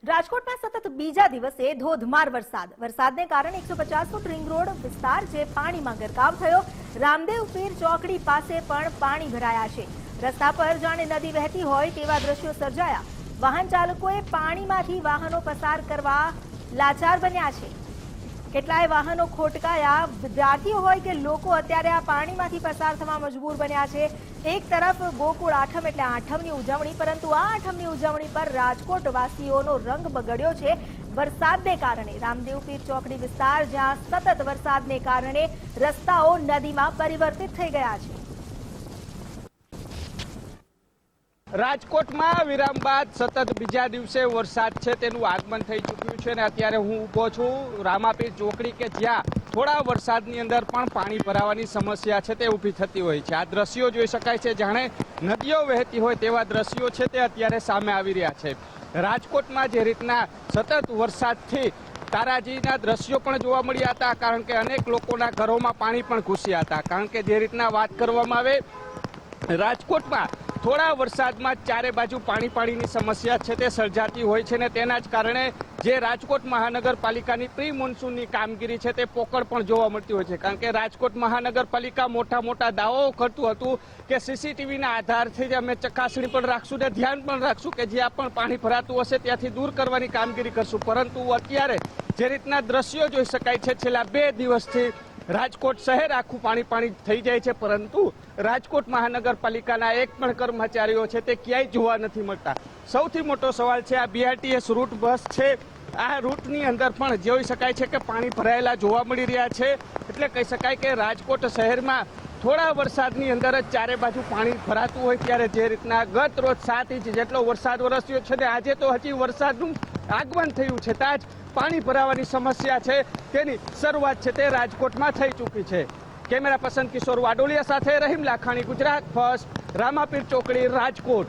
રાજકોટમાં સતત બીજા દિવસે ધોધમાર વરસાદને કારણે 150 ફૂટ રિંગ રોડ વિસ્તાર જે પાણીમાં ગરકાવ થયો। રામદેવ પીર ચોકડી પાસે પણ પાણી ભરાયા છે। રસ્તા પર જાણે નદી વહેતી હોય તેવા દ્રશ્યો સર્જાયા। વાહન ચાલકોએ પાણીમાંથી વાહનો પસાર કરવા લાચાર બન્યા છે। કેટલાય વાહનો ખોટકાયા। વિદ્યાર્થીઓ હોય કે લોકો અત્યારે આ પાણીમાંથી પસાર થવા મજબૂર બન્યા છે। એક તરફ ગોકુળ આઠમ એટલે આઠમની ઉજવણી, પરંતુ આ આઠમની ઉજવણી પર રાજકોટ વાસીઓનો રંગ બગડ્યો છે વરસાદને કારણે। રામદેવ પીર ચોકડી વિસ્તાર જ્યાં સતત વરસાદને કારણે રસ્તાઓ નદીમાં પરિવર્તિત થઈ ગયા છે। રાજકોટમાં વિરામ બાદ સતત બીજા દિવસે વરસાદ છે તેનું આગમન થઈ ચૂક્યું છે અને અત્યારે હું ઊભો છું રામાપીર ચોકડી કે જ્યાં થોડા વરસાદની અંદર પણ પાણી ભરાવાની સમસ્યા છે તે ઊભી થતી હોય છે। આ દ્રશ્યો જોઈ શકાય છે જાણે નદીઓ વહેતી હોય તેવા દ્રશ્યો છે તે અત્યારે સામે આવી રહ્યા છે। રાજકોટમાં જે રીતના સતત વરસાદથી તારાજીના દ્રશ્યો પણ જોવા મળ્યા હતા, કારણ કે અનેક લોકોના ઘરોમાં પાણી પણ ઘૂસ્યા હતા। કારણ કે જે રીતના વાત કરવામાં આવે રાજકોટમાં થોડા વરસાદમાં ચારે બાજુ પાણીની સમસ્યા છે તે સર્જાતી હોય છે ને તેના જ કારણે જે રાજકોટ મહાનગરપાલિકાની પ્રી મોન્સૂનની કામગીરી છે તે પોકળ પણ જોવા મળતી હોય છે। કારણ કે રાજકોટ મહાનગરપાલિકા મોટા દાવાઓ કરતું હતું કે સીસીટીવીના આધારથી અમે ચકાસણી પણ રાખશું ને ધ્યાન પણ રાખશું કે જ્યાં પણ પાણી ભરાતું હશે ત્યાંથી દૂર કરવાની કામગીરી કરશું, પરંતુ અત્યારે જે રીતના દ્રશ્યો જોઈ શકાય છે છેલ્લા 2 દિવસથી રાજકોટ શહેર આખું પાણી થઈ જાય છે, પરંતુ રાજકોટ મહાનગરપાલિકાના એક પણ કર્મચારીઓ છે તે ક્યાંય જોવા નથી મળતા। સૌથી મોટો સવાલ છે આ BRTS રૂટ બસ છે, આ રૂટની અંદર પણ જોઈ શકાય છે કે પાણી ભરાયેલા જોવા મળી રહ્યા છે। એટલે કહી શકાય કે રાજકોટ શહેરમાં થોડા વરસાદની અંદર જ ચારે બાજુ પાણી ભરાતું હોય ત્યારે જે રીતના ગત રોજ 7 ઇંચ જેટલો વરસાદ વરસ્યો છે ને આજે તો હજી વરસાદનું આગમન થયું છે ત્યાં જ પાણી ભરાવાની સમસ્યા છે તેની શરૂઆત છે તે રાજકોટમાં થઈ ચૂકી છે। કેમેરા પર્સન કિશોર વાડોલિયા સાથે રહીમ લાખાણી, ગુજરાત ફર્સ્ટ, રામાપીર ચોકડી, રાજકોટ।